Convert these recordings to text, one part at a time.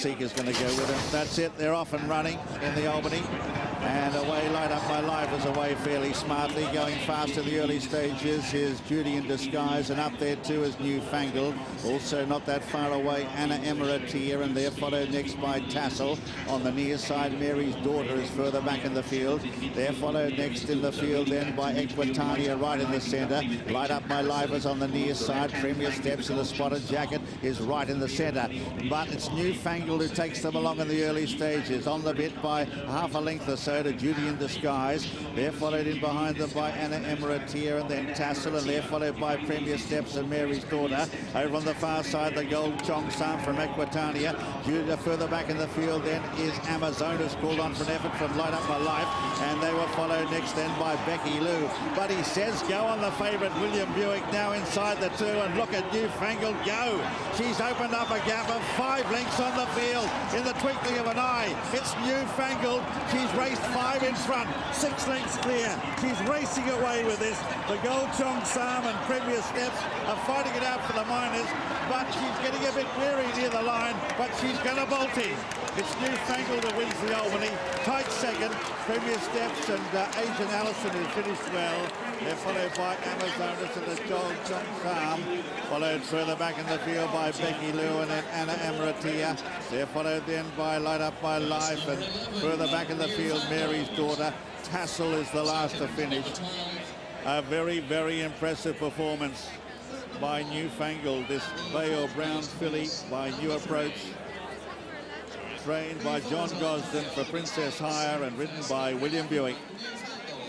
Seeker's going to go with him. That's it. They're off and running in the Albany. And away, Light Up My Life is away fairly smartly, going fast in the early stages. Is Judy in Disguise, and up there too is Newfangled. Also not that far away, Anna Emiratir, and they're followed next by Tassel. On the near side, Mary's Daughter is further back in the field. They're followed next in the field then by Equitania right in the centre. Light Up My Life is on the near side. Premier Steps in the Spotted Jacket is right in the centre. But it's Newfangled who takes them along in the early stages. On the bit by half a length or so to Judy in Disguise. They're followed in behind them by Anna Emiratir and then Tassel, and they're followed by Premier Steps and Mary's Daughter. Over on the far side, the Gold Chong Sam from Equitania. Judy further back in the field then is Amazonas, called on for an effort from Light Up My Life, and they were followed next then by Becky Lou. But he says go on the favourite William Buick now inside the two, and look at Newfangled go. She's opened up a gap of 5 lengths on the field in the twinkling of an eye. It's Newfangled. She's raced 5 in front, 6 lengths clear. She's racing away with this. The Gold Chong Sam and Premier Steps are fighting it out for the minors, but she's getting a bit weary near the line, but she's going to bolt in. It's Newfangled who wins the Albany. Tight second, Premier Steps and Asian Allison, who finished well. They're followed by Amazonas and the Gold Chong Sam. Followed further back in the field by Becky Lou and then Anna Emiratir. They're followed then by Light Up My Life, and further back in the field, Mary's Daughter. Tassel is the last to finish. A very, very impressive performance by Newfangled, this Bay or Brown filly by New Approach, trained by John Gosden for Princess Haya and ridden by William Buick.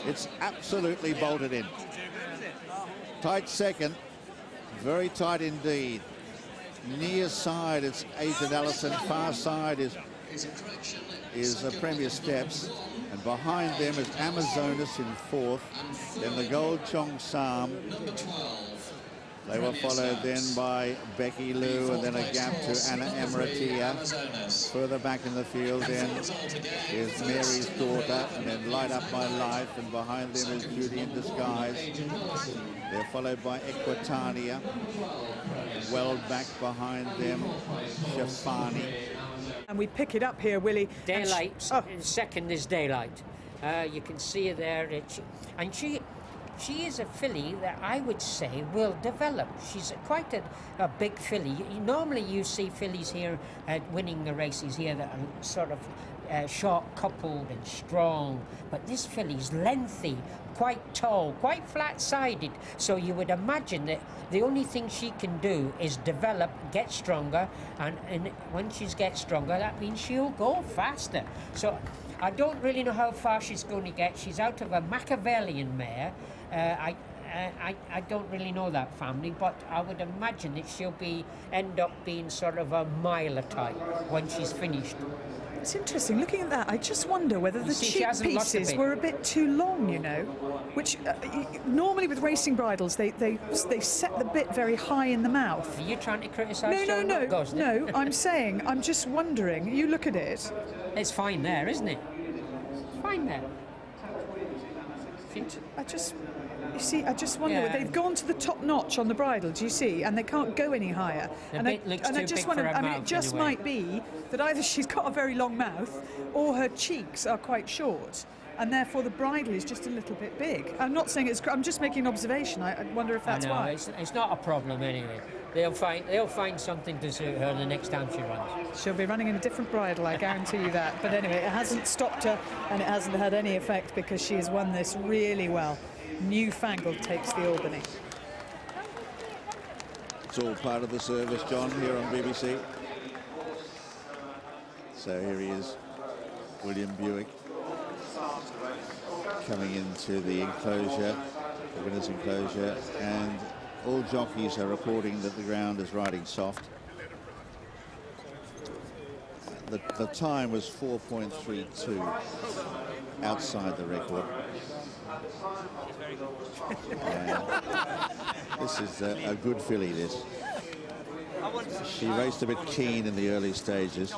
It's absolutely bolted in. Tight second, very tight indeed. Near side, it's Asian Allison. Far side is Premier Steps. And behind them is Amazonas in 4th. Then the Gold Chong Sam. They were followed then by Becky Lou, and then a gap to Anna Emiratir. Further back in the field then is Mary's Daughter, and then Light Up My Life, and behind them is Judy in Disguise. They're followed by Equitania. Well back behind them, Shafani. And we pick it up here, Willie. Daylight. Second is Daylight. You can see her there. She is a filly that I would say will develop. She's quite a big filly. Normally you see fillies here winning the races here that are sort of short coupled and strong, but this filly's lengthy, quite tall, quite flat-sided, so you would imagine that the only thing she can do is develop, get stronger, and when she gets stronger, that means she'll go faster. So I don't really know how far she's going to get. She's out of a Machiavellian mare. I don't really know that family, but I would imagine that she'll end up being sort of a miler type when she's finished. It's interesting looking at that. I just wonder whether the cheek pieces were a bit too long, you know, which normally with racing bridles they set the bit very high in the mouth. Are you trying to criticise? No. I'm just wondering. You look at it. It's fine there, isn't it? Fine there. I just wonder. They've gone to the top notch on the bridle. Do you see? And they can't go any higher. It just might be that either she's got a very long mouth, or her cheeks are quite short, and therefore the bridle is just a little bit big. I'm not saying it's. I'm just making an observation. I wonder if that's why. It's not a problem anyway. They'll find something to suit her the next time she runs. She'll be running in a different bridle, I guarantee you that. But anyway, it hasn't stopped her, and it hasn't had any effect because she has won this really well. Newfangled takes the Albany. It's all part of the service, John, here on BBC. So here he is, William Buick, coming into the enclosure, the winner's enclosure, and all jockeys are reporting that the ground is riding soft. The time was 4.32 outside the record. This is a good filly, this. She raced a bit keen in the early stages,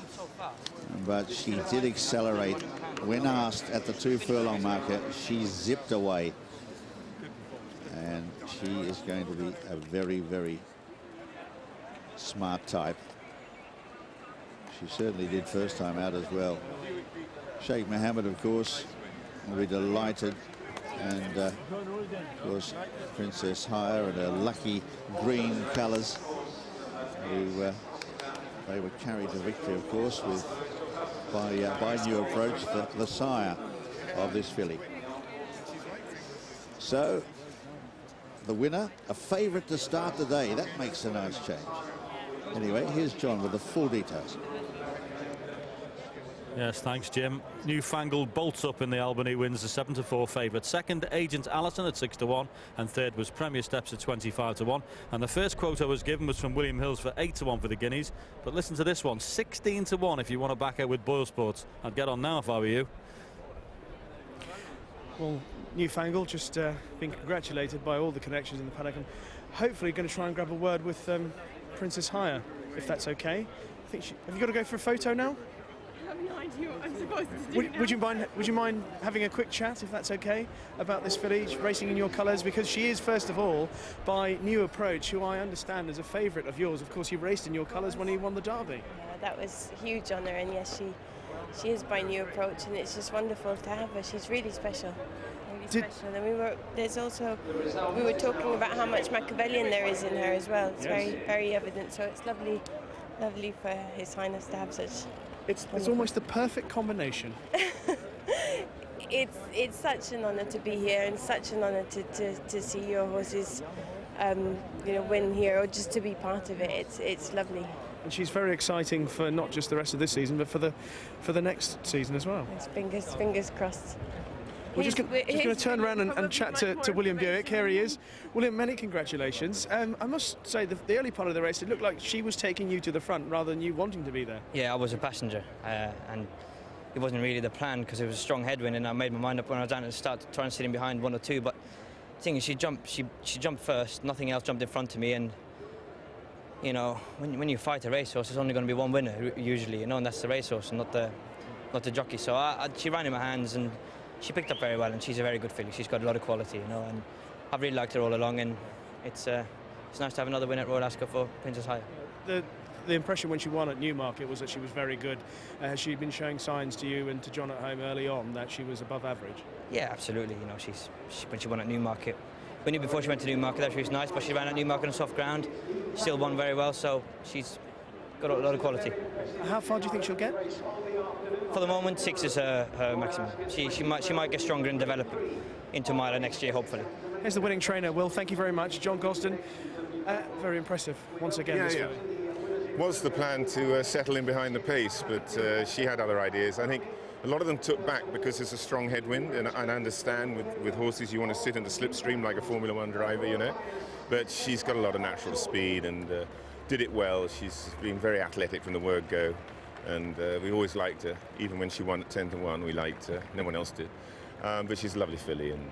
but she did accelerate. When asked at the 2 furlong marker, she zipped away. And she is going to be a very, very smart type. She certainly did first time out as well. Sheikh Mohammed, of course, will be delighted. And, of course, Princess Haya and her lucky green colours, who they were carried to victory, of course, by New Approach, the sire of this filly. So, the winner, a favourite to start the day. That makes a nice change. Anyway, here's John with the full details. Yes, thanks, Jim. Newfangled bolts up in the Albany, wins the 7-4 favourite. Second, Agent Allison at 6-1, and third was Premier Steps at 25-1. And the first quote I was given was from William Hills for 8-1 for the Guineas. But listen to this one, 16-1 if you want to back out with Boyle Sports. I'd get on now if I were you. Well, Newfangled just being congratulated by all the connections in the paddock, and hopefully going to try and grab a word with Princess Haya, if that's okay. I think have you got to go for a photo now? I have no idea what I'm supposed to do now. Would you mind having a quick chat, if that's okay, about this filly racing in your colours? Because she is, first of all, by New Approach, who I understand is a favourite of yours. Of course, he raced in your colours when he won the Derby. Yeah, that was huge honour, and yes, she is by New Approach, and it's just wonderful to have her. She's really special. Special. And we were talking about how much Machiavellian there is in her as well. It's very, very evident. So it's lovely for His Highness to have such. It's almost the perfect combination. It's such an honour to be here, and such an honour to see your horses, win here, or just to be part of it. It's lovely. And she's very exciting for not just the rest of this season, but for the next season as well. Yes, fingers crossed. We're just going to turn around and chat to William Buick. Here he is. William, many congratulations. I must say, the early part of the race, it looked like she was taking you to the front rather than you wanting to be there. Yeah, I was a passenger, and it wasn't really the plan because it was a strong headwind, and I made my mind up when I was down at the start to try and sit in behind one or two. But the thing is, she jumped first. Nothing else jumped in front of me, and you know, when you fight a racehorse, there's only going to be one winner usually, you know, and that's the racehorse, and not the jockey. So she ran in my hands, and she picked up very well, and she's a very good filly. She's got a lot of quality, you know, and I've really liked her all along, and it's nice to have another win at Royal Ascot for Princess Haya. The impression when she won at Newmarket was that she was very good. Has she been showing signs to you and to John at home early on that she was above average? Yeah, absolutely. You know, when she won at Newmarket, we knew before she went to Newmarket that she was nice, but she ran at Newmarket on soft ground, still won very well, so she's got a lot of quality. How far do you think she'll get? For the moment, 6 is her maximum. She might get stronger and develop into Mila next year, hopefully. Here's the winning trainer, Will. Thank you very much. John Gosden, very impressive once again. Yeah. Was the plan to settle in behind the pace, but she had other ideas. I think a lot of them took back because there's a strong headwind, and I understand with horses you want to sit in the slipstream like a Formula One driver, you know. But she's got a lot of natural speed and did it well. She's been very athletic from the word go. And we always liked her, even when she won at 10-1. We liked her. No one else did, but she's a lovely filly, and